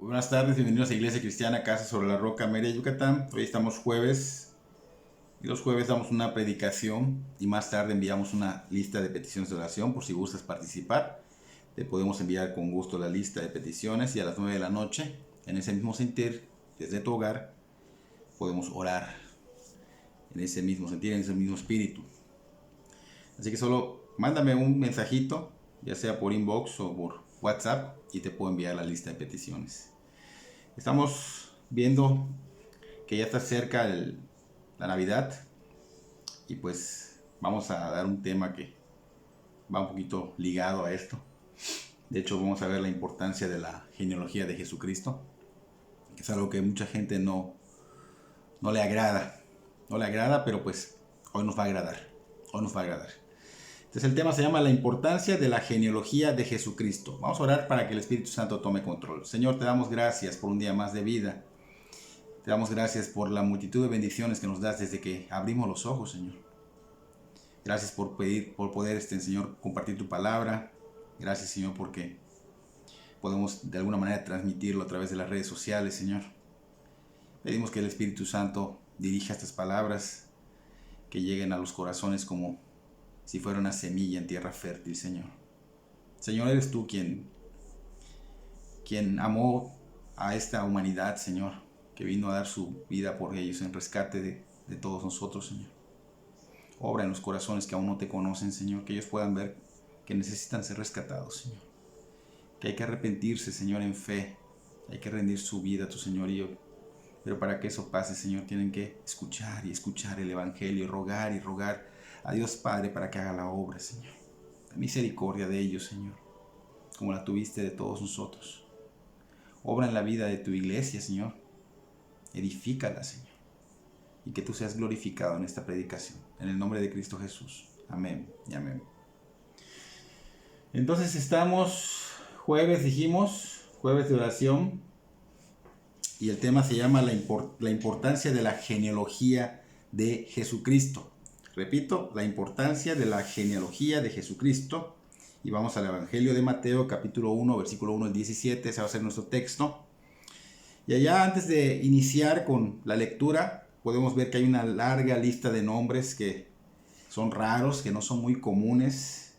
Buenas tardes, bienvenidos a Iglesia Cristiana Casa sobre la Roca, Mérida, Yucatán. Hoy estamos jueves y los jueves damos una predicación y más tarde enviamos una lista de peticiones de oración por si gustas participar. Te podemos enviar con gusto la lista de peticiones y a las 9 de la noche, en ese mismo sentir, desde tu hogar, podemos orar en ese mismo sentir, en ese mismo espíritu. Así que solo mándame un mensajito, ya sea por inbox o por WhatsApp, y te puedo enviar la lista de peticiones. Estamos viendo que ya está cerca la Navidad y pues vamos a dar un tema que va un poquito ligado a esto. De hecho, vamos a ver la importancia de la genealogía de Jesucristo, que es algo que mucha gente no le agrada. No le agrada, pero pues hoy nos va a agradar. Hoy nos va a agradar. Entonces el tema se llama la importancia de la genealogía de Jesucristo. Vamos a orar para que el Espíritu Santo tome control. Señor, te damos gracias por un día más de vida. Te damos gracias por la multitud de bendiciones que nos das desde que abrimos los ojos, Señor. Gracias por poder, Señor, compartir tu palabra. Gracias, Señor, porque podemos de alguna manera transmitirlo a través de las redes sociales, Señor. Pedimos que el Espíritu Santo dirija estas palabras, que lleguen a los corazones como si fuera una semilla en tierra fértil, Señor. Señor, eres tú quien amó a esta humanidad, Señor, que vino a dar su vida por ellos en rescate de todos nosotros, Señor. Obra en los corazones que aún no te conocen, Señor, que ellos puedan ver que necesitan ser rescatados, Señor. Que hay que arrepentirse, Señor, en fe. Hay que rendir su vida a tu señorío. Pero para que eso pase, Señor, tienen que escuchar y escuchar el Evangelio, rogar y rogar a Dios Padre para que haga la obra, Señor. Ten misericordia de ellos, Señor, como la tuviste de todos nosotros. Obra en la vida de tu iglesia, Señor. Edifícala, Señor. Y que tú seas glorificado en esta predicación. En el nombre de Cristo Jesús. Amén y amén. Entonces estamos jueves, dijimos, jueves de oración. Y el tema se llama la importancia de la genealogía de Jesucristo. Repito, la importancia de la genealogía de Jesucristo. Y vamos al Evangelio de Mateo, capítulo 1, versículo 1 al 17. Ese va a ser nuestro texto. Y allá, antes de iniciar con la lectura, podemos ver que hay una larga lista de nombres que son raros, que no son muy comunes.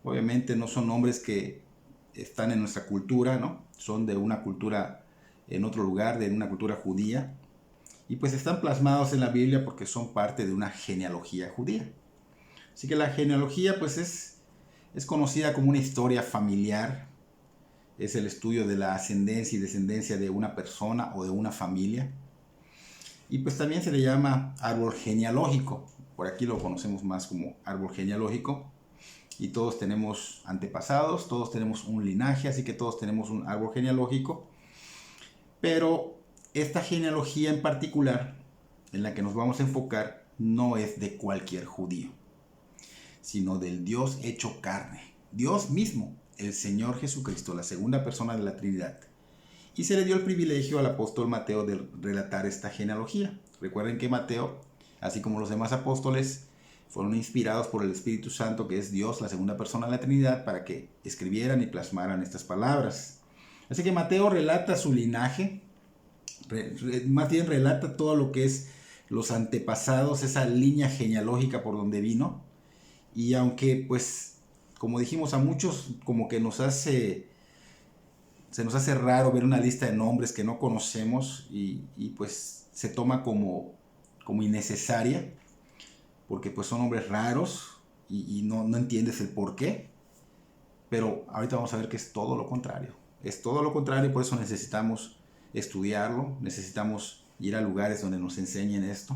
Obviamente no son nombres que están en nuestra cultura, ¿no? Son de una cultura en otro lugar, de una cultura judía. Y pues están plasmados en la Biblia porque son parte de una genealogía judía. Así que la genealogía pues es conocida como una historia familiar. Es el estudio de la ascendencia y descendencia de una persona o de una familia. Y pues también se le llama árbol genealógico. Por aquí lo conocemos más como árbol genealógico. Y todos tenemos antepasados, todos tenemos un linaje, así que todos tenemos un árbol genealógico. Pero esta genealogía en particular, en la que nos vamos a enfocar, no es de cualquier judío, sino del Dios hecho carne. Dios mismo, el Señor Jesucristo, la segunda persona de la Trinidad. Y se le dio el privilegio al apóstol Mateo de relatar esta genealogía. Recuerden que Mateo, así como los demás apóstoles, fueron inspirados por el Espíritu Santo, que es Dios, la segunda persona de la Trinidad, para que escribieran y plasmaran estas palabras. Así que Mateo relata su linaje, más bien relata todo lo que es los antepasados, esa línea genealógica por donde vino. Y aunque, pues, como dijimos, a muchos como que se nos hace raro ver una lista de nombres que no conocemos y pues se toma como innecesaria, porque pues son nombres raros y no entiendes el por qué. Pero ahorita vamos a ver que es todo lo contrario. Es todo lo contrario, por eso necesitamos estudiarlo, necesitamos ir a lugares donde nos enseñen esto,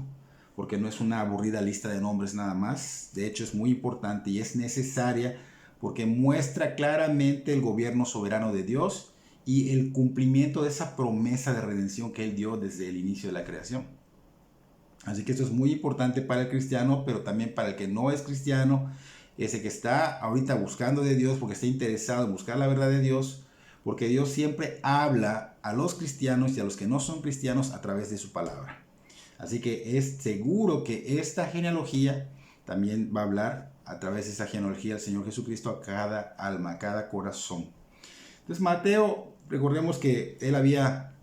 porque no es una aburrida lista de nombres nada más. De hecho, es muy importante y es necesaria porque muestra claramente el gobierno soberano de Dios y el cumplimiento de esa promesa de redención que Él dio desde el inicio de la creación. Así que esto es muy importante para el cristiano, pero también para el que no es cristiano, ese que está ahorita buscando de Dios, porque está interesado en buscar la verdad de Dios, porque Dios siempre habla a los cristianos y a los que no son cristianos a través de su palabra. Así que es seguro que esta genealogía también va a hablar a través de esa genealogía del Señor Jesucristo a cada alma, a cada corazón. Entonces Mateo recordemos que él había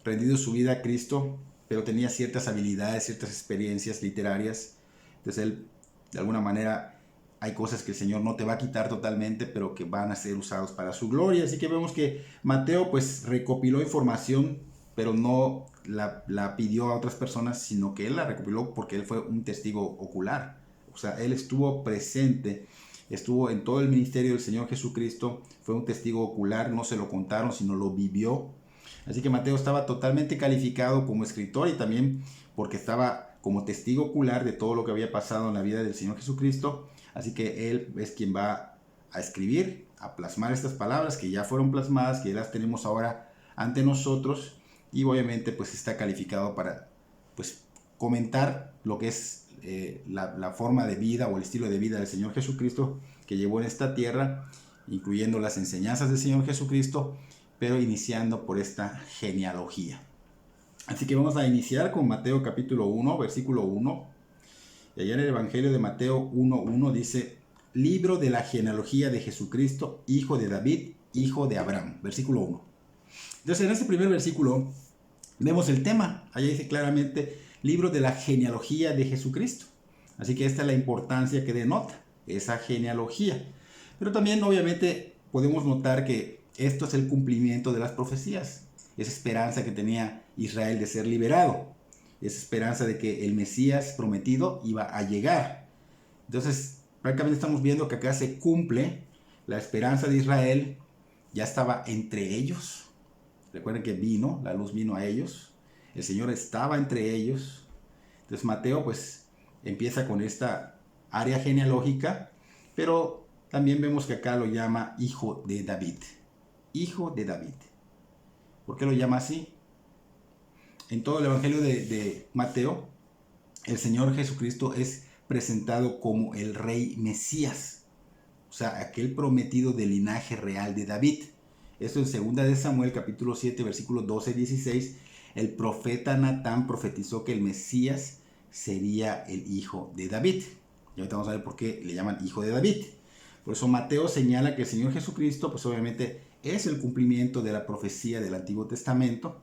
rendido su vida a Cristo, pero tenía ciertas habilidades, ciertas experiencias literarias. Entonces él, de alguna manera, hay cosas que el Señor no te va a quitar totalmente, pero que van a ser usados para su gloria. Así que vemos que Mateo pues recopiló información, pero no la pidió a otras personas, sino que él la recopiló porque él fue un testigo ocular. O sea, él estuvo presente, estuvo en todo el ministerio del Señor Jesucristo, fue un testigo ocular, no se lo contaron, sino lo vivió. Así que Mateo estaba totalmente calificado como escritor y también porque estaba como testigo ocular de todo lo que había pasado en la vida del Señor Jesucristo. Así que él es quien va a escribir, a plasmar estas palabras que ya fueron plasmadas, que ya las tenemos ahora ante nosotros, y obviamente pues está calificado para pues comentar lo que es la forma de vida o el estilo de vida del Señor Jesucristo que llevó en esta tierra, incluyendo las enseñanzas del Señor Jesucristo, pero iniciando por esta genealogía. Así que vamos a iniciar con Mateo capítulo 1, versículo 1. Y allá en el Evangelio de Mateo 1:1 dice: libro de la genealogía de Jesucristo, hijo de David, hijo de Abraham. Versículo 1. Entonces en este primer versículo vemos el tema. Allá dice claramente: libro de la genealogía de Jesucristo. Así que esta es la importancia que denota esa genealogía. Pero también obviamente podemos notar que esto es el cumplimiento de las profecías. Esa esperanza que tenía Israel de ser liberado. Esa esperanza de que el Mesías prometido iba a llegar. Entonces, prácticamente estamos viendo que acá se cumple la esperanza de Israel. Ya estaba entre ellos. Recuerden que la luz vino a ellos. El Señor estaba entre ellos. Entonces Mateo pues empieza con esta área genealógica, pero también vemos que acá lo llama hijo de David. Hijo de David. ¿Por qué lo llama así? En todo el Evangelio de Mateo, el Señor Jesucristo es presentado como el Rey Mesías, o sea, aquel prometido del linaje real de David. Esto en 2 de Samuel, capítulo 7, versículos 12-16, el profeta Natán profetizó que el Mesías sería el hijo de David. Y ahorita vamos a ver por qué le llaman hijo de David. Por eso Mateo señala que el Señor Jesucristo, pues obviamente es el cumplimiento de la profecía del Antiguo Testamento,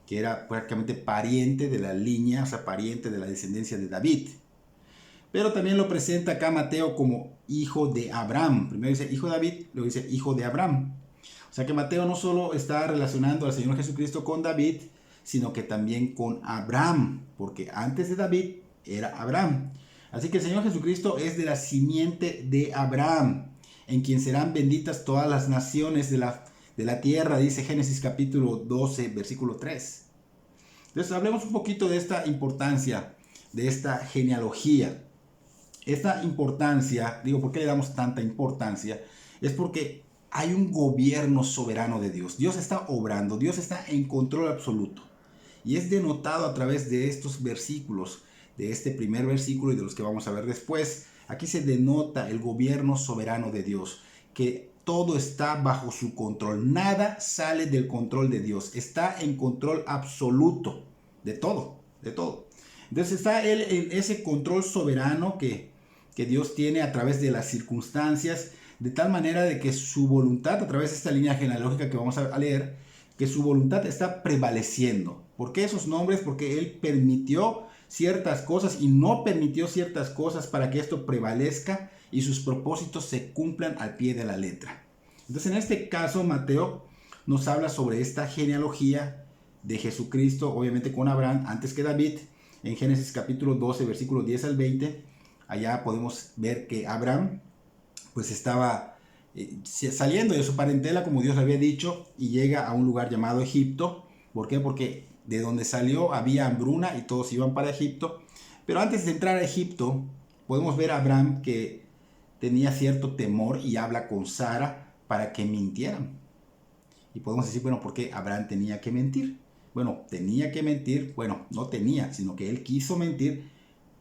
que era prácticamente pariente de la línea, o sea, pariente de la descendencia de David. Pero también lo presenta acá Mateo como hijo de Abraham. Primero dice hijo de David, luego dice hijo de Abraham. O sea que Mateo no solo está relacionando al Señor Jesucristo con David, sino que también con Abraham, porque antes de David era Abraham. Así que el Señor Jesucristo es de la simiente de Abraham, en quien serán benditas todas las naciones de la tierra, dice Génesis capítulo 12, versículo 3. Entonces hablemos un poquito de esta importancia, de esta genealogía. Esta importancia, ¿por qué le damos tanta importancia? Es porque hay un gobierno soberano de Dios. Dios está obrando, Dios está en control absoluto. Y es denotado a través de estos versículos, de este primer versículo y de los que vamos a ver después. Aquí se denota el gobierno soberano de Dios, que todo está bajo su control. Nada sale del control de Dios. Está en control absoluto de todo, de todo. Entonces está Él en ese control soberano que Dios tiene a través de las circunstancias, de tal manera de que su voluntad, a través de esta línea genealógica que vamos a leer, que su voluntad está prevaleciendo. ¿Por qué esos nombres? Porque Él permitió ciertas cosas y no permitió ciertas cosas para que esto prevalezca y sus propósitos se cumplan al pie de la letra. Entonces en este caso Mateo nos habla sobre esta genealogía de Jesucristo, obviamente con Abraham antes que David. En Génesis capítulo 12, versículos 10 al 20, allá podemos ver que Abraham pues estaba saliendo de su parentela, como Dios le había dicho, y llega a un lugar llamado Egipto. ¿Por qué? Porque de donde salió había hambruna y todos iban para Egipto. Pero antes de entrar a Egipto, podemos ver a Abraham que tenía cierto temor y habla con Sara para que mintieran. Y podemos decir, bueno, ¿por qué Abraham tenía que mentir? Bueno, tenía que mentir, bueno, no tenía, sino que él quiso mentir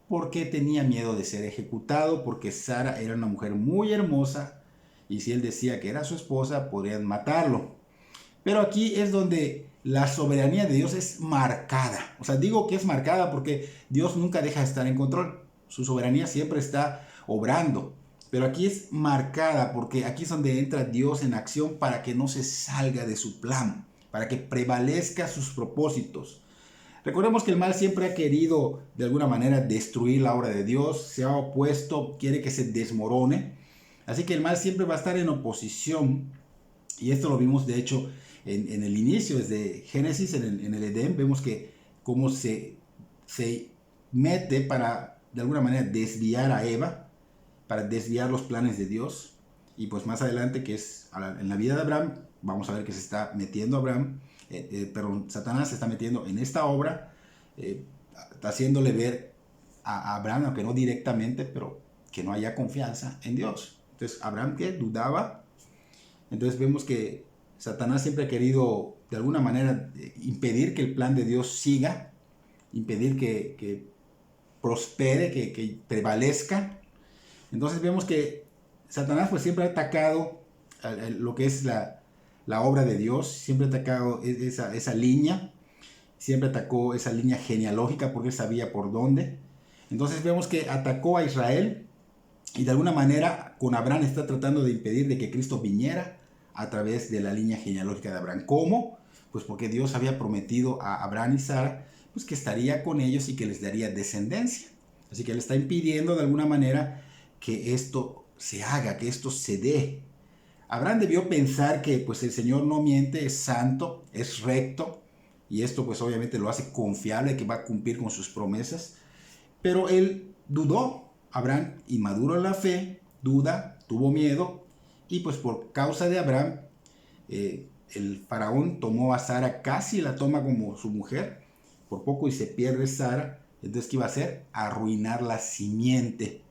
porque tenía miedo de ser ejecutado, porque Sara era una mujer muy hermosa y si él decía que era su esposa, podrían matarlo. Pero aquí es donde la soberanía de Dios es marcada. O sea, digo que es marcada porque Dios nunca deja de estar en control. Su soberanía siempre está obrando. Pero aquí es marcada porque aquí es donde entra Dios en acción para que no se salga de su plan, para que prevalezca sus propósitos. Recordemos que el mal siempre ha querido de alguna manera destruir la obra de Dios, se ha opuesto, quiere que se desmorone. Así que el mal siempre va a estar en oposición. Y esto lo vimos de hecho en el inicio, desde Génesis, en el Edén, vemos que cómo se mete para de alguna manera desviar a Eva, para desviar los planes de Dios. Y pues más adelante, que es en la vida de Abraham, vamos a ver que se está metiendo Abraham, Satanás se está metiendo en esta obra, haciéndole ver a Abraham, aunque no directamente, pero que no haya confianza en Dios. Entonces Abraham, que dudaba. Entonces vemos que Satanás siempre ha querido de alguna manera impedir que el plan de Dios siga, impedir que prospere, que prevalezca. Entonces vemos que Satanás pues siempre ha atacado lo que es la obra de Dios, siempre ha atacado esa línea, siempre atacó esa línea genealógica porque él sabía por dónde. Entonces vemos que atacó a Israel y de alguna manera con Abraham está tratando de impedir de que Cristo viniera a través de la línea genealógica de Abraham. ¿Cómo? Pues porque Dios había prometido a Abraham y Sara pues que estaría con ellos y que les daría descendencia. Así que él está impidiendo de alguna manera que esto se haga, que esto se dé. Abraham debió pensar que pues el Señor no miente, es santo, es recto, y esto pues obviamente lo hace confiable, que va a cumplir con sus promesas. Pero él dudó, Abraham, inmaduro en la fe, duda, tuvo miedo, y pues por causa de Abraham, el faraón tomó a Sara, casi la toma como su mujer, por poco y se pierde Sara. Entonces, ¿qué iba a hacer? Arruinar la simiente,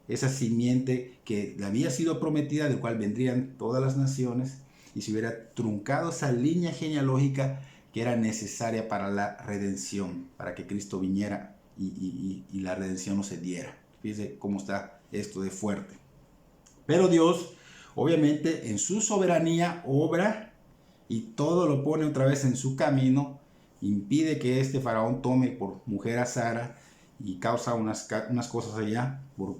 esa simiente que le había sido prometida, del cual vendrían todas las naciones, y se hubiera truncado esa línea genealógica que era necesaria para la redención, para que Cristo viniera y la redención no se diera. Fíjense cómo está esto de fuerte. Pero Dios, obviamente, en su soberanía obra y todo lo pone otra vez en su camino, impide que este faraón tome por mujer a Sara y causa unas cosas allá por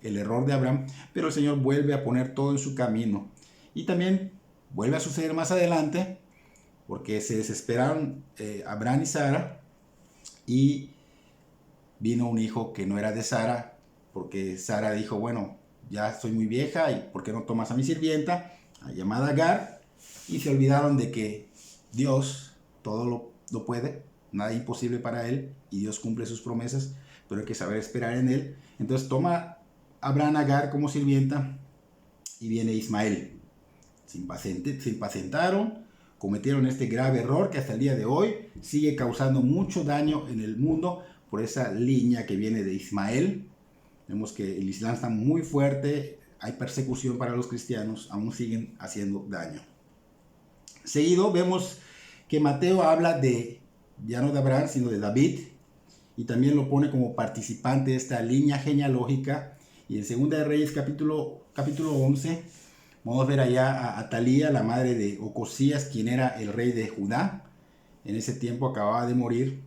el error de Abraham, pero el Señor vuelve a poner todo en su camino. Y también vuelve a suceder más adelante, porque se desesperaron Abraham y Sara, y vino un hijo que no era de Sara, porque Sara dijo, bueno, ya estoy muy vieja, ¿y por qué no tomas a mi sirvienta, llamada Agar? Y se olvidaron de que Dios todo lo puede, nada imposible para él, y Dios cumple sus promesas, pero hay que saber esperar en él. Entonces toma Abraham a Agar como sirvienta, y viene Ismael. Se impacientaron, cometieron este grave error que hasta el día de hoy sigue causando mucho daño en el mundo por esa línea que viene de Ismael. Vemos que el Islam está muy fuerte, hay persecución para los cristianos, aún siguen haciendo daño. Seguido vemos que Mateo habla ya no de Abraham, sino de David, y también lo pone como participante de esta línea genealógica. Y en 2 de Reyes capítulo 11, vamos a ver allá a Atalía, la madre de Ocosías, quien era el rey de Judá. En ese tiempo acababa de morir,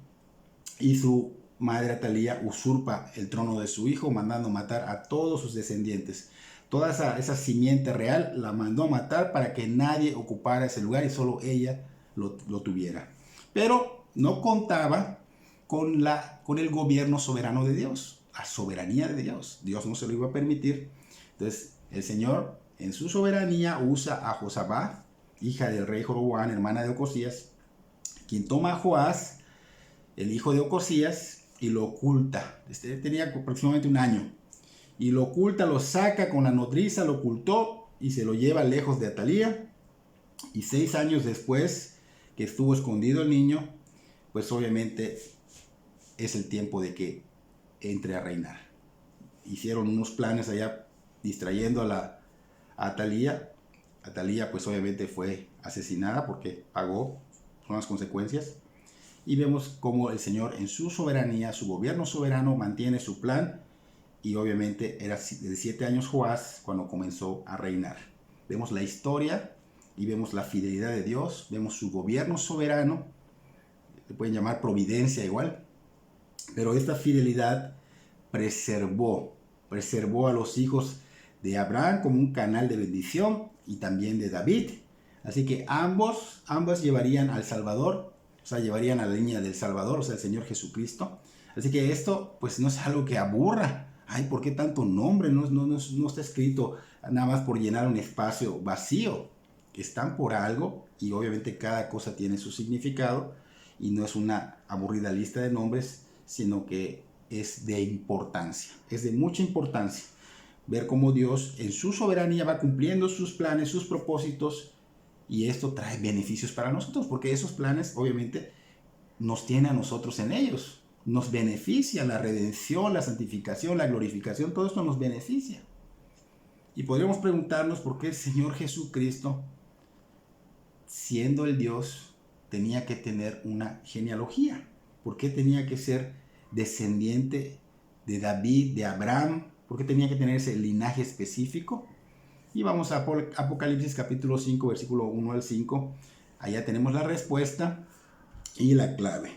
y su madre Atalía usurpa el trono de su hijo, mandando matar a todos sus descendientes. Toda esa simiente real la mandó a matar para que nadie ocupara ese lugar y solo ella lo tuviera. Pero no contaba con el gobierno soberano de Dios, la soberanía de Dios. Dios no se lo iba a permitir. Entonces el Señor en su soberanía usa a Josabá, hija del rey Joroboam, hermana de Ocosías, quien toma a Joás, el hijo de Ocosías, y lo oculta. Tenía aproximadamente un año. Y lo oculta, lo saca con la nodriza, lo ocultó y se lo lleva lejos de Atalía. Y 6 años después que estuvo escondido el niño, pues obviamente es el tiempo de que entre a reinar. Hicieron unos planes allá distrayendo a Atalía. Atalía pues obviamente fue asesinada porque pagó, son las consecuencias. Y vemos cómo el Señor en su soberanía, su gobierno soberano, mantiene su plan. Y obviamente era de 7 años Joás cuando comenzó a reinar. Vemos la historia y vemos la fidelidad de Dios, vemos su gobierno soberano, le pueden llamar providencia igual, pero esta fidelidad preservó a los hijos de Abraham como un canal de bendición y también de David. Así que ambas llevarían al Salvador, o sea, llevarían a la línea del Salvador, o sea, el Señor Jesucristo. Así que esto pues no es algo que aburra. Ay, ¿por qué tanto nombre? No está escrito nada más por llenar un espacio vacío. Están por algo y obviamente cada cosa tiene su significado y no es una aburrida lista de nombres, sino que es de importancia, es de mucha importancia ver cómo Dios en su soberanía va cumpliendo sus planes, sus propósitos, y esto trae beneficios para nosotros, porque esos planes obviamente nos tiene a nosotros en ellos, nos beneficia la redención, la santificación, la glorificación, todo esto nos beneficia. Y podríamos preguntarnos por qué el Señor Jesucristo, siendo el Dios, tenía que tener una genealogía. ¿Por qué tenía que ser descendiente de David, de Abraham? ¿Por qué tenía que tener ese linaje específico? Y vamos a Apocalipsis capítulo 5, versículo 1 al 5. Allá tenemos la respuesta y la clave.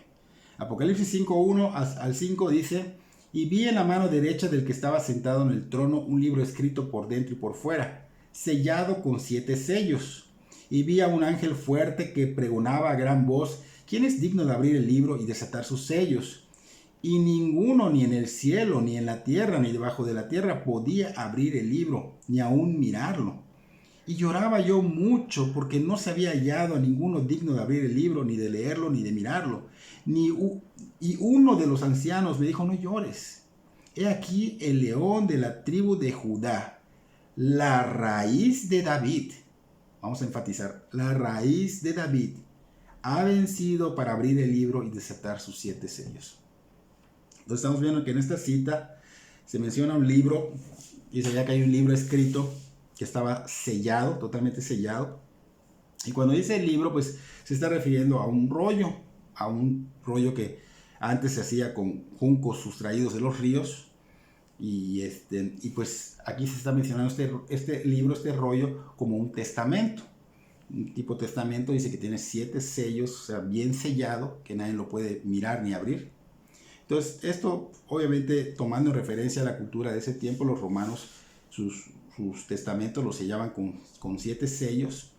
Apocalipsis 5, 1 al 5 dice: y vi en la mano derecha del que estaba sentado en el trono un libro escrito por dentro y por fuera, sellado con 7 sellos. Y vi a un ángel fuerte que pregonaba a gran voz: ¿quién es digno de abrir el libro y desatar sus sellos? Y ninguno, ni en el cielo, ni en la tierra, ni debajo de la tierra, podía abrir el libro, ni aún mirarlo. Y lloraba yo mucho, porque no se había hallado a ninguno digno de abrir el libro, ni de leerlo, ni de mirarlo. Y uno de los ancianos me dijo: no llores. He aquí el león de la tribu de Judá, la raíz de David. Vamos a enfatizar, la raíz de David ha vencido para abrir el libro y desatar sus 7 sellos. Entonces estamos viendo que en esta cita se menciona un libro, y se veía que hay un libro escrito que estaba sellado, totalmente sellado. Y cuando dice el libro, pues se está refiriendo a un rollo que antes se hacía con juncos sustraídos de los ríos. Y pues aquí se está mencionando este libro, este rollo, como un testamento. Un tipo testamento, dice que tiene 7 sellos, o sea, bien sellado, que nadie lo puede mirar ni abrir. Entonces, esto obviamente tomando en referencia a la cultura de ese tiempo, los romanos sus testamentos los sellaban con 7 sellos,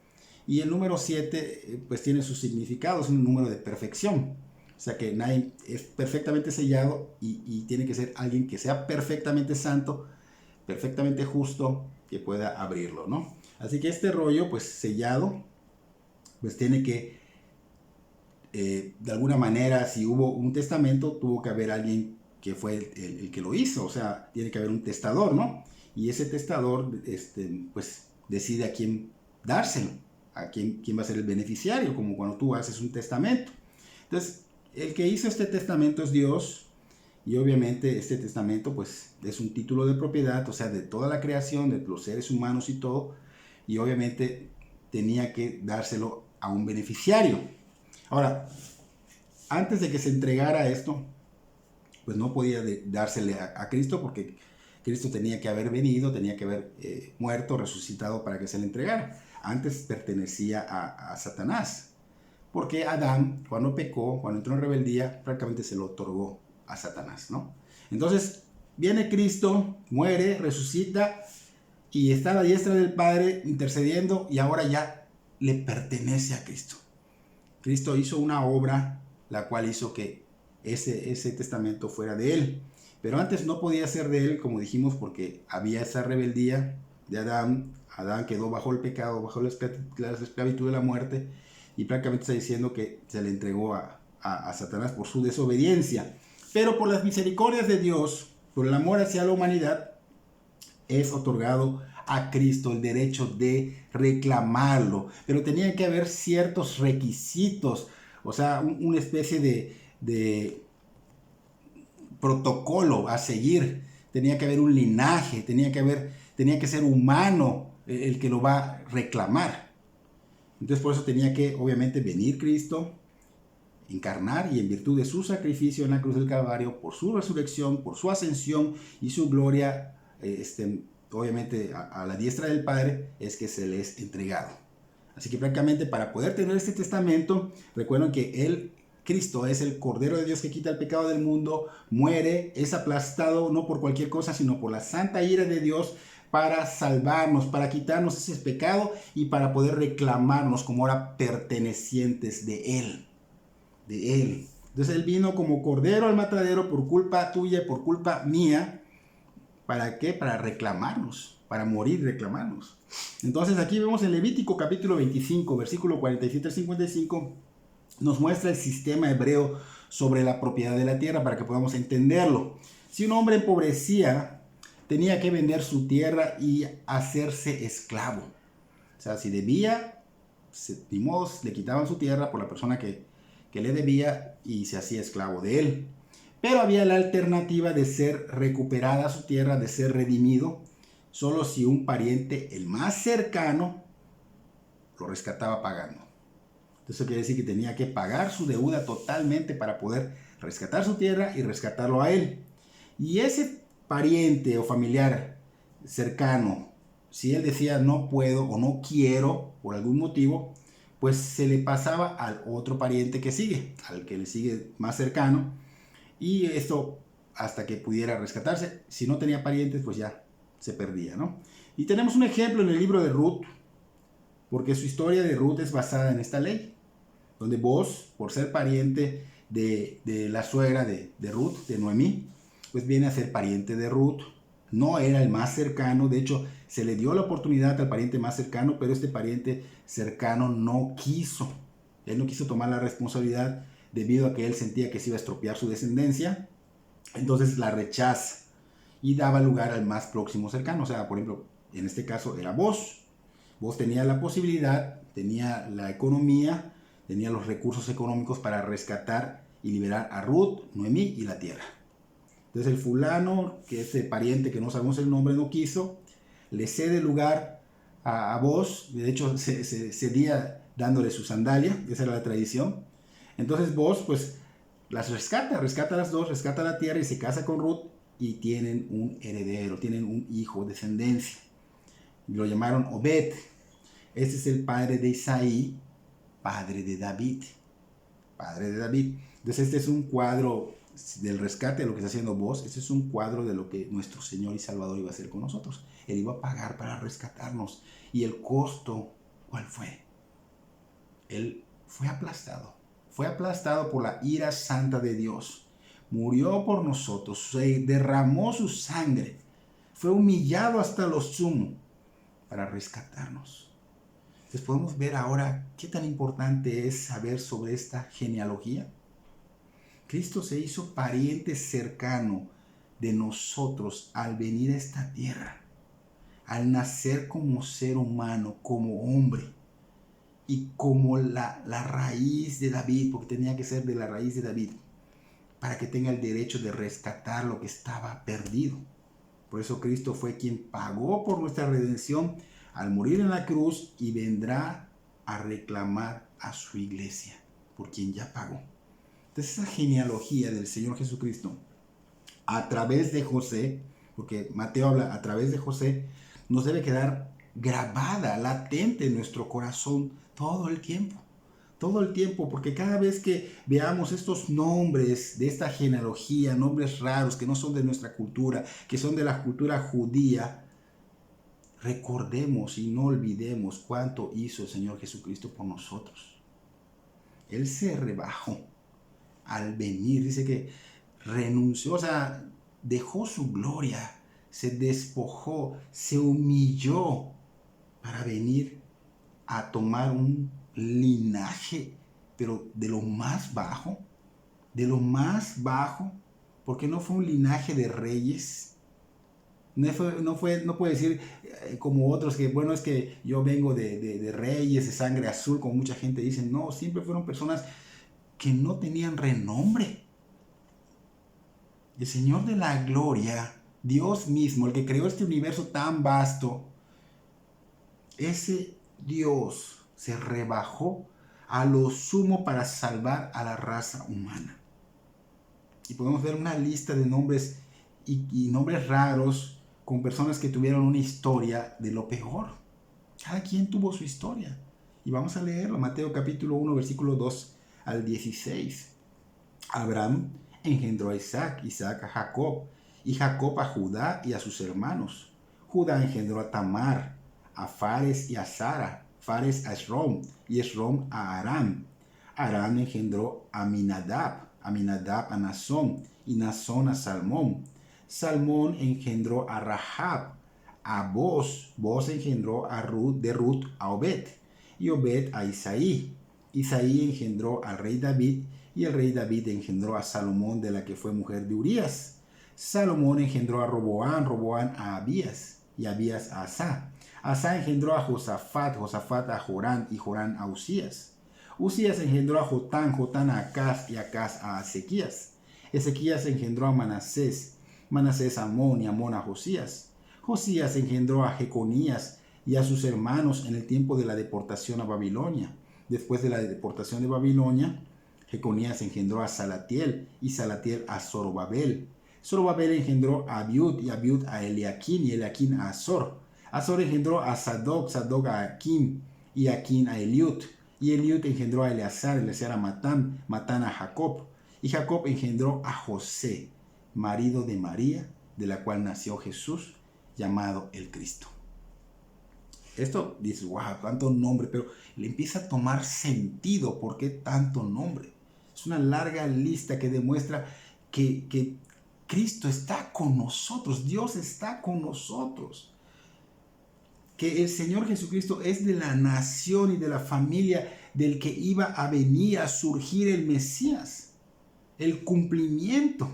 y el número 7 pues tiene su significado, es un número de perfección, o sea que nadie es perfectamente sellado y tiene que ser alguien que sea perfectamente santo, perfectamente justo, que pueda abrirlo, ¿no? Así que este rollo pues sellado pues tiene que de alguna manera, si hubo un testamento, tuvo que haber alguien que fue el que lo hizo, o sea, tiene que haber un testador, ¿no? Y ese testador, pues, decide a quién dárselo, a quién va a ser el beneficiario, como cuando tú haces un testamento. Entonces, el que hizo este testamento es Dios, y obviamente este testamento, pues, es un título de propiedad, o sea, de toda la creación, de los seres humanos y todo, y obviamente tenía que dárselo a un beneficiario. Ahora, antes de que se entregara esto, pues no podía dársele a Cristo, porque Cristo tenía que haber venido, tenía que haber muerto, resucitado para que se le entregara. Antes pertenecía a Satanás, porque Adán, cuando pecó, cuando entró en rebeldía, prácticamente se lo otorgó a Satanás, ¿no? Entonces, viene Cristo, muere, resucita y está a la diestra del Padre intercediendo, y ahora ya le pertenece a Cristo. Cristo hizo una obra la cual hizo que ese testamento fuera de él. Pero antes no podía ser de él, como dijimos, porque había esa rebeldía de Adán. Adán quedó bajo el pecado, bajo la esclavitud de la muerte, y prácticamente está diciendo que se le entregó a Satanás por su desobediencia. Pero por las misericordias de Dios, por el amor hacia la humanidad, es otorgado a Cristo el derecho de reclamarlo, pero tenían que haber ciertos requisitos, o sea, una especie de protocolo a seguir. Tenía que haber un linaje, tenía que ser humano el que lo va a reclamar. Entonces por eso tenía que obviamente venir Cristo, encarnar, y en virtud de su sacrificio en la cruz del Calvario, por su resurrección, por su ascensión y su gloria, obviamente a la diestra del Padre, es que se le es entregado. Así que prácticamente para poder tener este testamento, recuerden que Cristo es el Cordero de Dios que quita el pecado del mundo, muere, es aplastado no por cualquier cosa, sino por la santa ira de Dios, para salvarnos, para quitarnos ese pecado y para poder reclamarnos como ahora pertenecientes de Él. De Él. Entonces Él vino como cordero al matadero por culpa tuya y por culpa mía. ¿Para qué? Para reclamarnos, para morir y reclamarnos. Entonces aquí vemos en Levítico capítulo 25, versículo 47 al 55, nos muestra el sistema hebreo sobre la propiedad de la tierra para que podamos entenderlo. Si un hombre empobrecía, tenía que vender su tierra y hacerse esclavo. O sea, si debía, le quitaban su tierra por la persona que le debía y se hacía esclavo de él. Pero había la alternativa de ser recuperada su tierra, de ser redimido, solo si un pariente, el más cercano, lo rescataba pagando. Eso quiere decir que tenía que pagar su deuda totalmente para poder rescatar su tierra y rescatarlo a él. Y ese pariente o familiar cercano, si él decía no puedo o no quiero por algún motivo, pues se le pasaba al otro pariente que sigue, al que le sigue más cercano. Y esto hasta que pudiera rescatarse. Si no tenía parientes, pues ya se perdía, ¿no? Y tenemos un ejemplo en el libro de Ruth, porque su historia de Ruth es basada en esta ley, donde Boaz, por ser pariente de la suegra de Ruth, de Noemí, pues viene a ser pariente de Ruth. No era el más cercano, de hecho se le dio la oportunidad al pariente más cercano, pero este pariente cercano no quiso. Él no quiso tomar la responsabilidad debido a que él sentía que se iba a estropear su descendencia. Entonces la rechaza y daba lugar al más próximo cercano. O sea, por ejemplo, en este caso era Boaz. Boaz tenía la posibilidad, tenía la economía, tenía los recursos económicos para rescatar y liberar a Ruth, Noemí y la tierra. Entonces el fulano, que es el pariente que no sabemos el nombre, no quiso, le cede lugar a Boaz. De hecho se cedía dándole su sandalia, esa era la tradición. Entonces Boaz pues las rescata a las dos, rescata la tierra y se casa con Ruth y tienen un heredero, tienen un hijo, descendencia. Y lo llamaron Obed. Este es el padre de Isaí, padre de David. Padre de David. Entonces este es un cuadro del rescate de lo que está haciendo Boaz. Este es un cuadro de lo que nuestro Señor y Salvador iba a hacer con nosotros. Él iba a pagar para rescatarnos. Y el costo, ¿cuál fue? Él fue aplastado. Fue aplastado por la ira santa de Dios. Murió por nosotros. Se derramó su sangre. Fue humillado hasta lo sumo para rescatarnos. Entonces podemos ver ahora qué tan importante es saber sobre esta genealogía. Cristo se hizo pariente cercano de nosotros al venir a esta tierra, al nacer como ser humano, como hombre. Y como la raíz de David, porque tenía que ser de la raíz de David, para que tenga el derecho de rescatar lo que estaba perdido. Por eso Cristo fue quien pagó por nuestra redención al morir en la cruz y vendrá a reclamar a su iglesia, por quien ya pagó. Entonces esa genealogía del Señor Jesucristo, a través de José, porque Mateo habla a través de José, nos debe quedar grabada, latente en nuestro corazón todo el tiempo, porque cada vez que veamos estos nombres de esta genealogía, nombres raros que no son de nuestra cultura, que son de la cultura judía, recordemos y no olvidemos cuánto hizo el Señor Jesucristo por nosotros. Él se rebajó al venir, dice que renunció, o sea, dejó su gloria, se despojó, se humilló para venir a tomar un linaje, pero de lo más bajo, porque no fue un linaje de reyes. No puede decir como otros que, bueno, es que yo vengo de reyes, de sangre azul, como mucha gente dice. No, siempre fueron personas que no tenían renombre. El Señor de la gloria, Dios mismo, el que creó este universo tan vasto, ese Dios se rebajó a lo sumo para salvar a la raza humana. Y podemos ver una lista de nombres y nombres raros con personas que tuvieron una historia de lo peor. Cada quien tuvo su historia. Y vamos a leerlo, Mateo capítulo 1, versículo 2 al 16. Abraham engendró a Isaac, Isaac a Jacob, y Jacob a Judá y a sus hermanos. Judá engendró a Tamar, a Fares y a Zara, Fares a Esrom y Esrom a Aram. Aram engendró a Aminadab, Aminadab a Nazón y Nazón a Salmón. Salmón engendró a Rahab, a Boz, Boz engendró a Ruth, de Ruth a Obed, y Obed a Isaí. Isaí engendró al rey David, y el rey David engendró a Salomón, de la que fue mujer de Urías. Salomón engendró a Roboán, Roboán a Abías, y Abías a Asá. Asá engendró a Josafat, Josafat a Jorán, y Jorán a Usías. Usías engendró a Jotán, Jotán a Acaz, y Acaz a Ezequías. Ezequías engendró a Manasés, Manasés a Amón, y Amón a Josías. Josías engendró a Jeconías y a sus hermanos en el tiempo de la deportación a Babilonia. Después de la deportación de Babilonia, Jeconías engendró a Salatiel, y Salatiel a Zorobabel. Zorobabel engendró a Abiud, y Abiud a Eliaquín, y Eliaquín a Azor. Azor engendró a Sadoc, Sadoc a Aquim, y Aquim a Eliud. Y Eliud engendró a Eleazar, Eleazar a Matán, Matán a Jacob. Y Jacob engendró a José, marido de María, de la cual nació Jesús, llamado el Cristo. Esto dice, wow, tanto nombre, pero le empieza a tomar sentido. ¿Por qué tanto nombre? Es una larga lista que demuestra que Cristo está con nosotros, Dios está con nosotros. Que el Señor Jesucristo es de la nación y de la familia del que iba a venir a surgir el Mesías. El cumplimiento,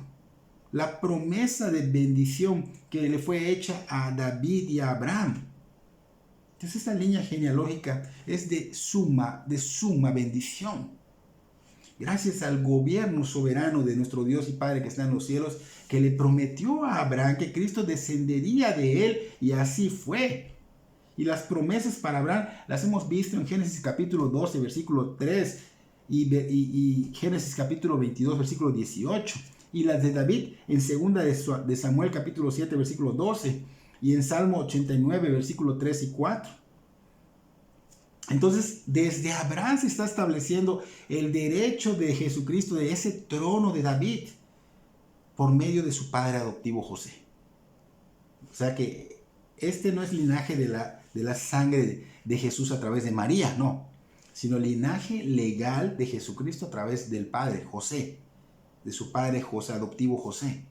la promesa de bendición que le fue hecha a David y a Abraham. Entonces esta línea genealógica es de suma bendición. Gracias al gobierno soberano de nuestro Dios y Padre que está en los cielos, que le prometió a Abraham que Cristo descendería de él, y así fue. Y las promesas para Abraham las hemos visto en Génesis capítulo 12, versículo 3, y Génesis capítulo 22, versículo 18. Y las de David en segunda de Samuel capítulo 7, versículo 12. Y en Salmo 89, versículo 3 y 4. Entonces, desde Abraham se está estableciendo el derecho de Jesucristo, de ese trono de David, por medio de su padre adoptivo José. O sea que este no es linaje de la sangre de Jesús a través de María, no, sino linaje legal de Jesucristo a través del padre José, de su padre José, adoptivo José.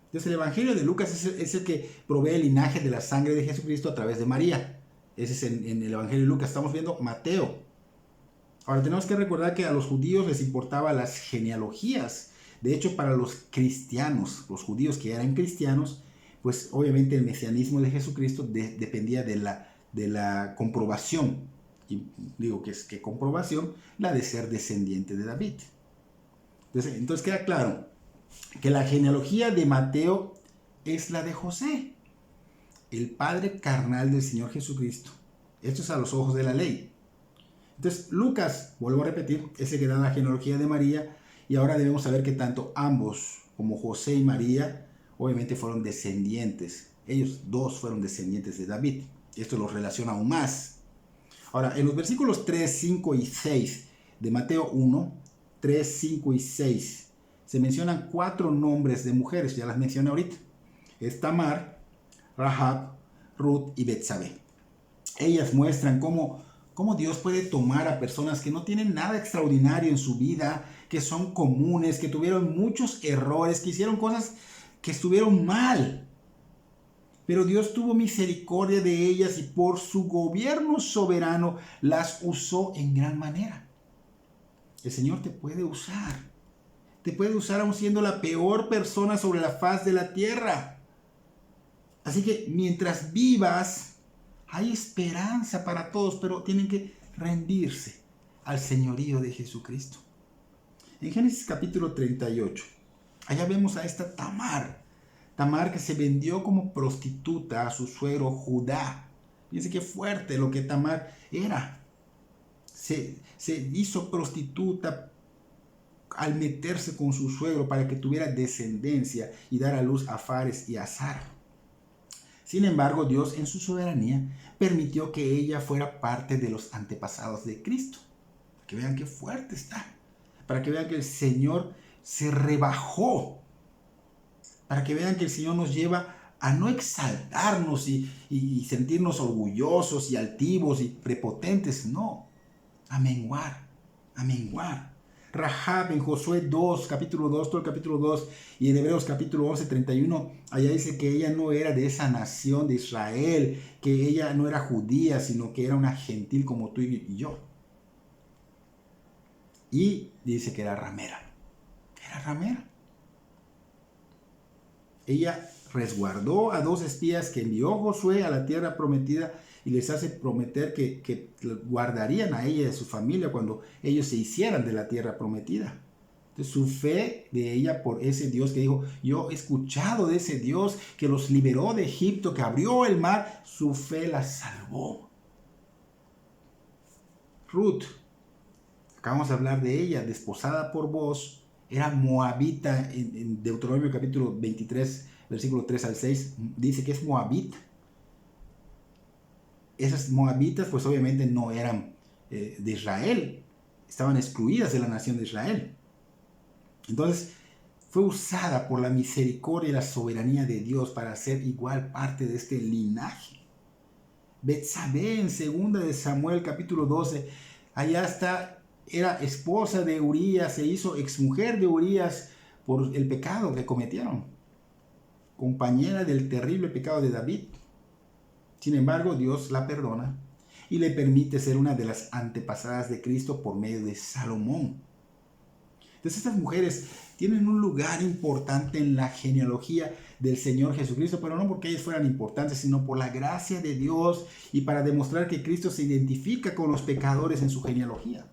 Entonces el Evangelio de Lucas es el que provee el linaje de la sangre de Jesucristo a través de María. Ese es en el Evangelio de Lucas. Estamos viendo Mateo. Ahora tenemos que recordar que a los judíos les importaban las genealogías. De hecho, para los cristianos, los judíos que eran cristianos, pues obviamente el mesianismo de Jesucristo dependía de la comprobación. Y digo que es que comprobación, la de ser descendiente de David. Entonces queda claro que la genealogía de Mateo es la de José, el padre carnal del Señor Jesucristo. Esto es a los ojos de la ley. Entonces Lucas, vuelvo a repetir, es el que da la genealogía de María, y ahora debemos saber que tanto ambos, como José y María, obviamente fueron descendientes. Ellos dos fueron descendientes de David. Esto los relaciona aún más. Ahora, en los versículos 3, 5 y 6 de Mateo 1, 3, 5 y 6, se mencionan 4 nombres de mujeres, ya las mencioné ahorita. Es Tamar, Rahab, Ruth y Betsabé. Ellas muestran cómo Dios puede tomar a personas que no tienen nada extraordinario en su vida, que son comunes, que tuvieron muchos errores, que hicieron cosas que estuvieron mal. Pero Dios tuvo misericordia de ellas y por su gobierno soberano las usó en gran manera. El Señor te puede usar. Te puede usar aún siendo la peor persona sobre la faz de la tierra. Así que mientras vivas, hay esperanza para todos, pero tienen que rendirse al señorío de Jesucristo. En Génesis capítulo 38, allá vemos a esta Tamar que se vendió como prostituta a su suegro Judá. Fíjense qué fuerte lo que Tamar era. Se hizo prostituta al meterse con su suegro para que tuviera descendencia y dar a luz a Fares y a Zara. Sin embargo, Dios en su soberanía permitió que ella fuera parte de los antepasados de Cristo. Para que vean qué fuerte está. Para que vean que el Señor se rebajó. Para que vean que el Señor nos lleva a no exaltarnos y sentirnos orgullosos y altivos y prepotentes, no, a menguar, a menguar. Rahab en Josué 2, capítulo 2, todo el capítulo 2, y en Hebreos capítulo 11, 31, allá dice que ella no era de esa nación de Israel, que ella no era judía, sino que era una gentil como tú y yo. Y dice que era ramera. Era ramera. Ella resguardó a 2 espías que envió Josué a la tierra prometida y les hace prometer que guardarían a ella y a su familia cuando ellos se hicieran de la tierra prometida. Entonces, su fe de ella por ese Dios que dijo, yo he escuchado de ese Dios que los liberó de Egipto, que abrió el mar, su fe la salvó. Ruth, acabamos de hablar de ella, desposada por Booz, era moabita. En Deuteronomio capítulo 23, versículo 3 al 6, dice que es moabita. Esas moabitas pues obviamente no eran de Israel, estaban excluidas de la nación de Israel. Entonces fue usada por la misericordia y la soberanía de Dios para ser igual parte de este linaje. Betsabé en 2 de Samuel capítulo 12, allá está, era esposa de Urías, se hizo exmujer de Urías por el pecado que cometieron, compañera del terrible pecado de David. Sin embargo, Dios la perdona y le permite ser una de las antepasadas de Cristo por medio de Salomón. Entonces estas mujeres tienen un lugar importante en la genealogía del Señor Jesucristo, pero no porque ellas fueran importantes, sino por la gracia de Dios y para demostrar que Cristo se identifica con los pecadores en su genealogía.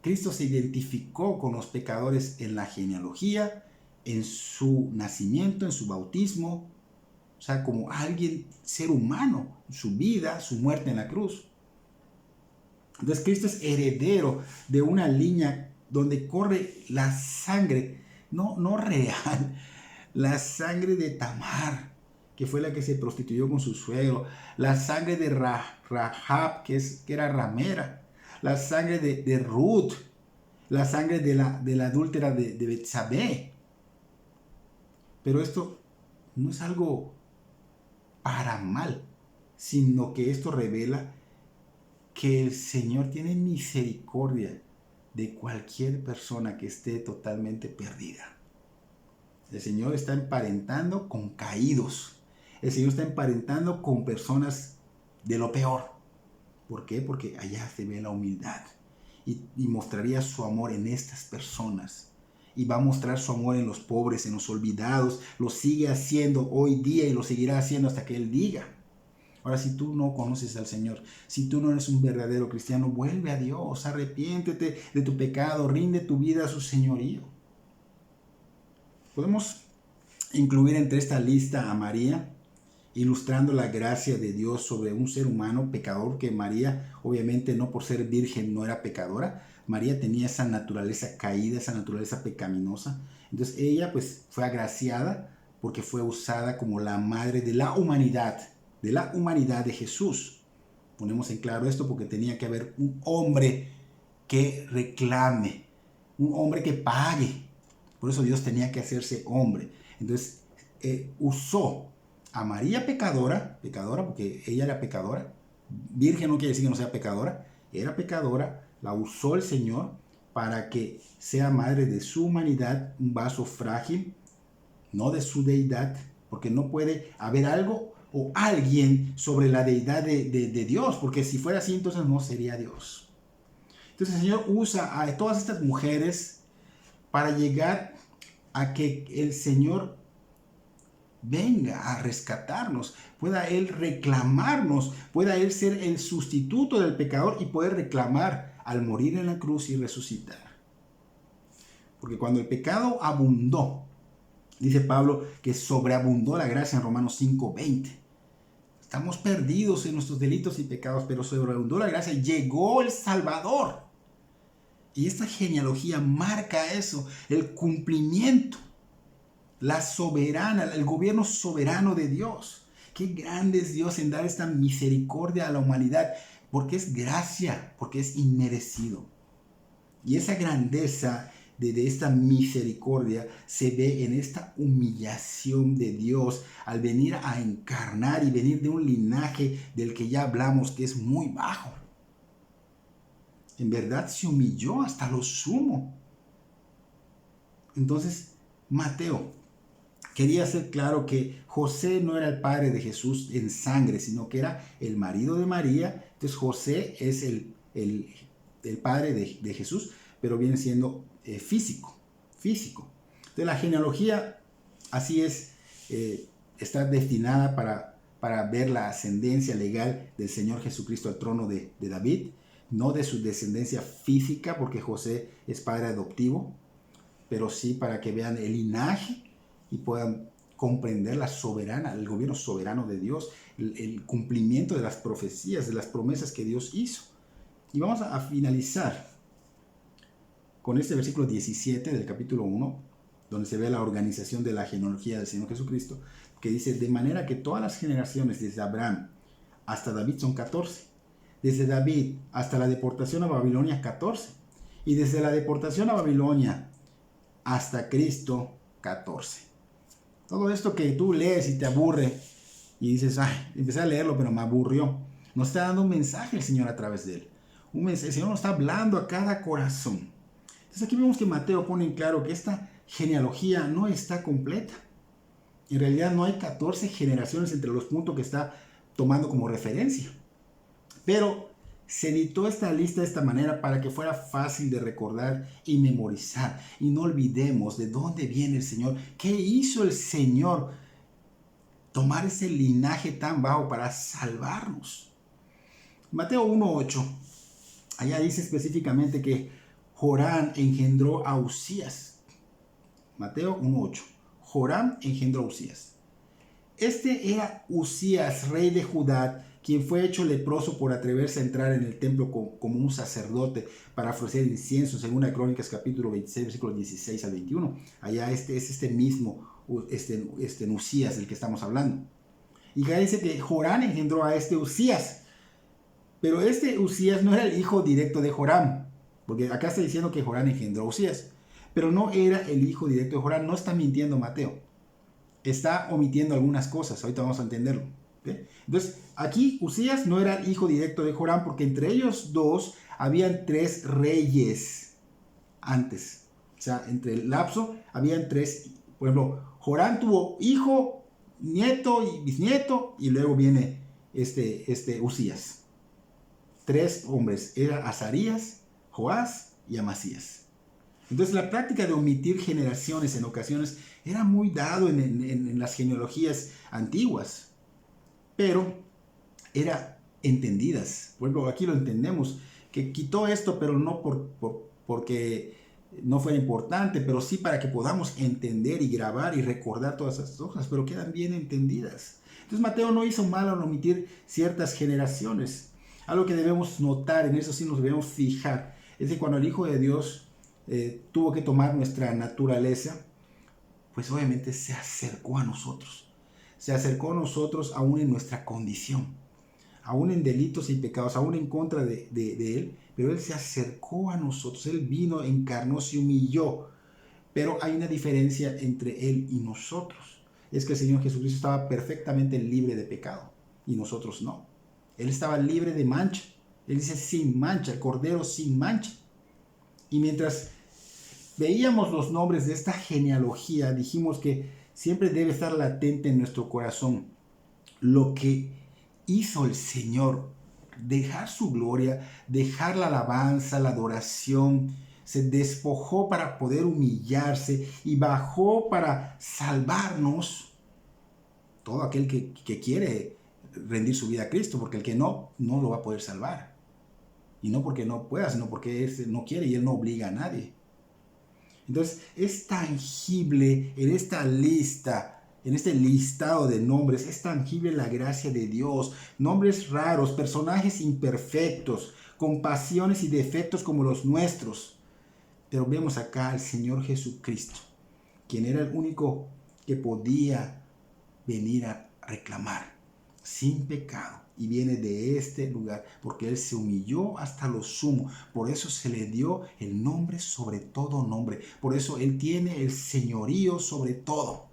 Cristo se identificó con los pecadores en la genealogía, en su nacimiento, en su bautismo, o sea, como alguien, ser humano, su vida, su muerte en la cruz. Entonces Cristo es heredero de una línea donde corre la sangre, no real, la sangre de Tamar, que fue la que se prostituyó con su suegro, la sangre de Rahab, que era ramera, la sangre de Ruth, la sangre de la adúltera de Betsabé. Pero esto no es algo para mal, sino que esto revela que el Señor tiene misericordia de cualquier persona que esté totalmente perdida. El Señor está emparentando con caídos. El Señor está emparentando con personas de lo peor. ¿Por qué? Porque allá se ve la humildad. Y mostraría su amor en estas personas. Y va a mostrar su amor en los pobres, en los olvidados. Lo sigue haciendo hoy día y lo seguirá haciendo hasta que Él diga. Ahora, si tú no conoces al Señor, si tú no eres un verdadero cristiano, vuelve a Dios, arrepiéntete de tu pecado, rinde tu vida a su señorío. Podemos incluir entre esta lista a María, ilustrando la gracia de Dios sobre un ser humano pecador, que María, obviamente no por ser virgen no era pecadora. María tenía esa naturaleza caída, esa naturaleza pecaminosa. Entonces ella pues fue agraciada porque fue usada como la madre de la humanidad de Jesús. Ponemos en claro esto porque tenía que haber un hombre que reclame, un hombre que pague. Por eso Dios tenía que hacerse hombre. Entonces usó a María pecadora porque ella era pecadora. Virgen no quiere decir que no sea pecadora, era pecadora, la usó el Señor para que sea madre de su humanidad, un vaso frágil, no de su deidad, porque no puede haber algo o alguien sobre la deidad de Dios, porque si fuera así entonces no sería Dios. Entonces el Señor usa a todas estas mujeres para llegar a que el Señor venga a rescatarnos, pueda Él reclamarnos, pueda Él ser el sustituto del pecador y poder reclamar al morir en la cruz y resucitar. Porque cuando el pecado abundó, dice Pablo que sobreabundó la gracia en Romanos 5:20. Estamos perdidos en nuestros delitos y pecados, pero sobreabundó la gracia, llegó el Salvador. Y esta genealogía marca eso, el cumplimiento, la soberana, el gobierno soberano de Dios. Qué grande es Dios en dar esta misericordia a la humanidad, porque es gracia, porque es inmerecido. Y esa grandeza de esta misericordia se ve en esta humillación de Dios al venir a encarnar y venir de un linaje del que ya hablamos que es muy bajo. En verdad se humilló hasta lo sumo. Entonces, Mateo quería hacer claro que José no era el padre de Jesús en sangre, sino que era el marido de María. Entonces José es el padre de Jesús, pero viene siendo físico. Entonces la genealogía, así es, está destinada para ver la ascendencia legal del Señor Jesucristo al trono de David, no de su descendencia física, porque José es padre adoptivo, pero sí para que vean el linaje y puedan comprender el gobierno soberano de Dios, el cumplimiento de las profecías, de las promesas que Dios hizo. Y vamos a finalizar con este versículo 17 del capítulo 1, donde se ve la organización de la genealogía del Señor Jesucristo, que dice: de manera que todas las generaciones desde Abraham hasta David son 14, desde David hasta la deportación a Babilonia 14, y desde la deportación a Babilonia hasta Cristo 14. Todo esto que tú lees y te aburre y dices: ay, empecé a leerlo pero me aburrió, nos está dando un mensaje el Señor a través de él. El Señor nos está hablando a cada corazón. Entonces aquí vemos que Mateo pone en claro que esta genealogía no está completa. En realidad no hay 14 generaciones entre los puntos que está tomando como referencia. Pero se editó esta lista de esta manera para que fuera fácil de recordar y memorizar. Y no olvidemos de dónde viene el Señor. ¿Qué hizo el Señor? Tomar ese linaje tan bajo para salvarnos. Mateo 1:8. Allá dice específicamente que Joram engendró a Uzías. Mateo 1:8. Joram engendró a Uzías. Este era Uzías, rey de Judá, quien fue hecho leproso por atreverse a entrar en el templo como un sacerdote para ofrecer incienso, según la Crónicas capítulo 26, versículos 16 al 21. Allá es este mismo Uzías del que estamos hablando. Y acá dice que Joram engendró a este Uzías. Pero este Uzías no era el hijo directo de Joram, porque acá está diciendo que Joram engendró a Uzías, pero no era el hijo directo de Joram. No está mintiendo Mateo, está omitiendo algunas cosas, ahorita vamos a entenderlo. ¿Okay? Entonces, aquí Uzías no era el hijo directo de Joram, porque entre ellos dos habían 3 reyes antes. O sea, entre el lapso habían 3, por ejemplo, Joram tuvo hijo, nieto y bisnieto, y luego viene este Uzías. 3 hombres, era Azarías, Joás y Amasías. Entonces la práctica de omitir generaciones en ocasiones era muy dado en las genealogías antiguas, pero era entendidas. Bueno, aquí lo entendemos, que quitó esto, pero no porque no fuera importante, pero sí para que podamos entender y grabar y recordar todas esas cosas, pero quedan bien entendidas. Entonces Mateo no hizo mal al omitir ciertas generaciones. Algo que debemos notar, en eso sí nos debemos fijar, es que cuando el Hijo de Dios tuvo que tomar nuestra naturaleza, pues obviamente se acercó a nosotros. Se acercó a nosotros aún en nuestra condición, aún en delitos y pecados, aún en contra de Él, pero Él se acercó a nosotros. Él vino, encarnó, se humilló. Pero hay una diferencia entre Él y nosotros. Es que el Señor Jesucristo estaba perfectamente libre de pecado y nosotros no. Él estaba libre de mancha. Él dice sin mancha, el Cordero sin mancha. Y mientras veíamos los nombres de esta genealogía, dijimos que siempre debe estar latente en nuestro corazón lo que hizo el Señor. Dejar su gloria, dejar la alabanza, la adoración. Se despojó para poder humillarse y bajó para salvarnos. Todo aquel que quiere rendir su vida a Cristo, porque el que no lo va a poder salvar. Y no porque no pueda, sino porque Él no quiere y Él no obliga a nadie. Entonces es tangible en esta lista, en este listado de nombres, es tangible la gracia de Dios. Nombres raros, personajes imperfectos, con pasiones y defectos como los nuestros. Pero vemos acá al Señor Jesucristo, quien era el único que podía venir a reclamar, sin pecado, y viene de este lugar, porque Él se humilló hasta lo sumo. Por eso se le dio el nombre sobre todo nombre. Por eso Él tiene el señorío sobre todo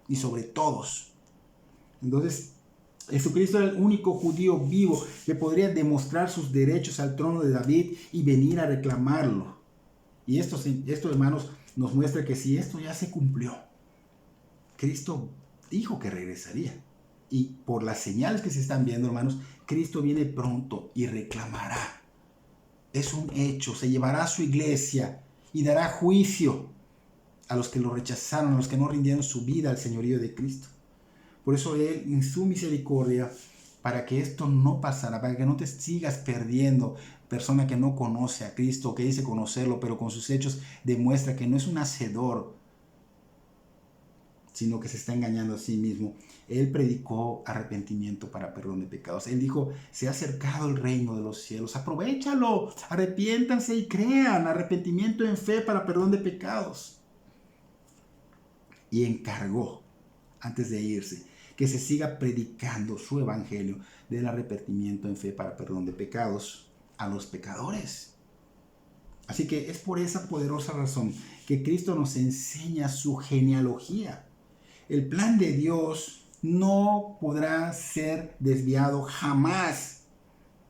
y sobre todos. Entonces, Jesucristo era el único judío vivo que podría demostrar sus derechos al trono de David y venir a reclamarlo. Y esto, hermanos, nos muestra que si esto ya se cumplió, Cristo dijo que regresaría. Y por las señales que se están viendo, hermanos, Cristo viene pronto y reclamará. Es un hecho, se llevará a su iglesia y dará juicio a los que lo rechazaron, a los que no rindieron su vida al señorío de Cristo. Por eso Él, en su misericordia, para que esto no pasara, para que no te sigas perdiendo, persona que no conoce a Cristo, que dice conocerlo, pero con sus hechos demuestra que no es un hacedor, sino que se está engañando a sí mismo. Él predicó arrepentimiento para perdón de pecados. Él dijo, se ha acercado el reino de los cielos, aprovéchalo, arrepiéntanse y crean, arrepentimiento en fe para perdón de pecados. Y encargó, antes de irse, que se siga predicando su evangelio del arrepentimiento en fe para perdón de pecados a los pecadores. Así que es por esa poderosa razón que Cristo nos enseña su genealogía. El plan de Dios no podrá ser desviado jamás.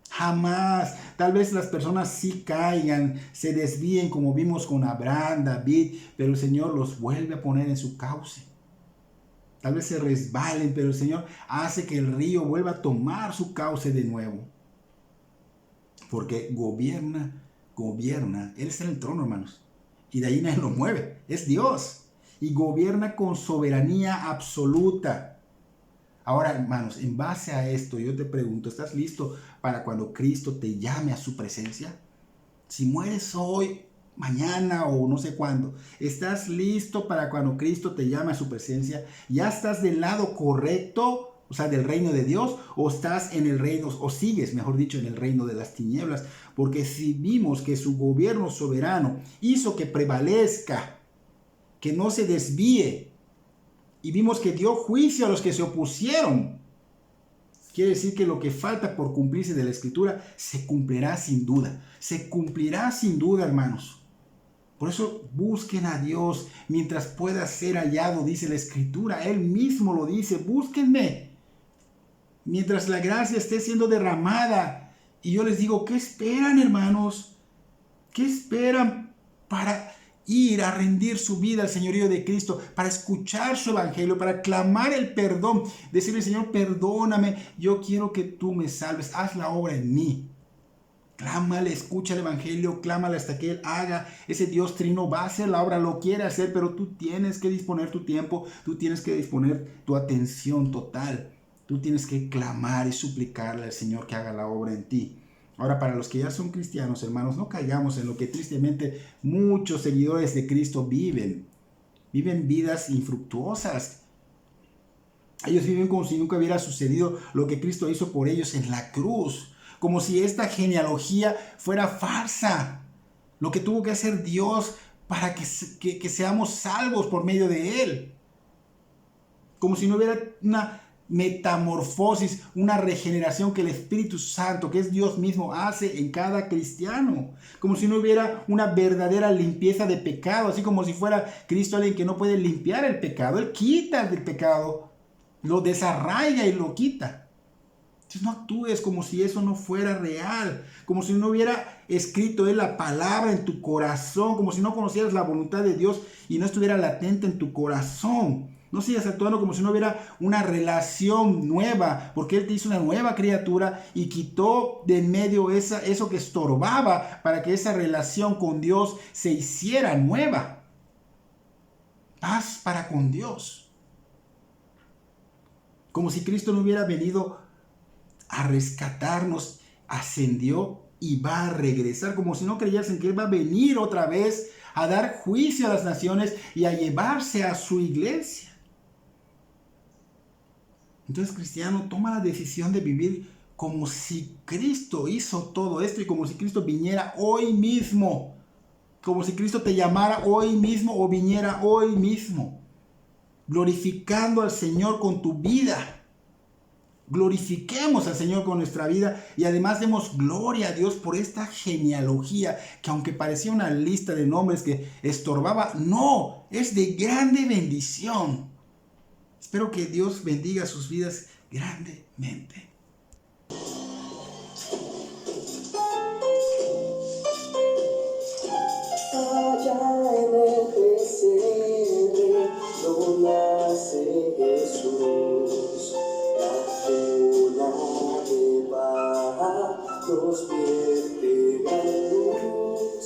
Jamás. Tal vez las personas sí caigan, se desvíen como vimos con Abraham, David, pero el Señor los vuelve a poner en su cauce. Tal vez se resbalen, pero el Señor hace que el río vuelva a tomar su cauce de nuevo. Porque gobierna, Él está en el trono, hermanos. Y de ahí nadie lo mueve. Es Dios. Y gobierna con soberanía absoluta. Ahora, hermanos, en base a esto, yo te pregunto, ¿estás listo para cuando Cristo te llame a su presencia? Si mueres hoy, mañana o no sé cuándo, ¿estás listo para cuando Cristo te llame a su presencia? ¿Ya estás del lado correcto, o sea, del reino de Dios, o estás en el reino, o sigues, mejor dicho, en el reino de las tinieblas? Porque si vimos que su gobierno soberano hizo que prevalezca, que no se desvíe, y vimos que dio juicio a los que se opusieron, quiere decir que lo que falta por cumplirse de la Escritura se cumplirá sin duda. Se cumplirá sin duda, hermanos. Por eso busquen a Dios mientras pueda ser hallado, dice la Escritura. Él mismo lo dice, búsquenme mientras la gracia esté siendo derramada. Y yo les digo, ¿qué esperan, hermanos? ¿Qué esperan para ir a rendir su vida al señorío de Cristo, para escuchar su evangelio, para clamar el perdón, decirle, Señor, perdóname, yo quiero que tú me salves, haz la obra en mí? Clámale, escucha el evangelio, clámale hasta que Él haga. Ese Dios trino va a hacer la obra, lo quiere hacer, pero tú tienes que disponer tu tiempo, tú tienes que disponer tu atención total, tú tienes que clamar y suplicarle al Señor que haga la obra en ti. Ahora, para los que ya son cristianos, hermanos, no caigamos en lo que tristemente muchos seguidores de Cristo viven. Viven vidas infructuosas. Ellos viven como si nunca hubiera sucedido lo que Cristo hizo por ellos en la cruz. Como si esta genealogía fuera farsa. Lo que tuvo que hacer Dios para que seamos salvos por medio de Él. Como si no hubiera una metamorfosis, una regeneración que el Espíritu Santo, que es Dios mismo, hace en cada cristiano. Como si no hubiera una verdadera limpieza de pecado, así como si fuera Cristo alguien que no puede limpiar el pecado. Él quita el pecado, lo desarraiga y lo quita. Entonces no actúes como si eso no fuera real, como si no hubiera escrito Él la palabra en tu corazón, como si no conocieras la voluntad de Dios y no estuviera latente en tu corazón. No sigas actuando como si no hubiera una relación nueva, porque Él te hizo una nueva criatura y quitó de en medio eso que estorbaba para que esa relación con Dios se hiciera nueva. Paz para con Dios. Como si Cristo no hubiera venido a rescatarnos, ascendió y va a regresar, como si no creyeran que Él va a venir otra vez a dar juicio a las naciones y a llevarse a su iglesia. Entonces, cristiano, toma la decisión de vivir como si Cristo hizo todo esto y como si Cristo viniera hoy mismo. Como si Cristo te llamara hoy mismo o viniera hoy mismo. Glorificando al Señor con tu vida. glorifiquemos al Señor con nuestra vida y además demos gloria a Dios por esta genealogía que aunque parecía una lista de nombres que estorbaba, no, es de grande bendición. Espero que Dios bendiga sus vidas grandemente. Allá en el pesebre no nace Jesús, la cuna de baja nos vierte gran luz.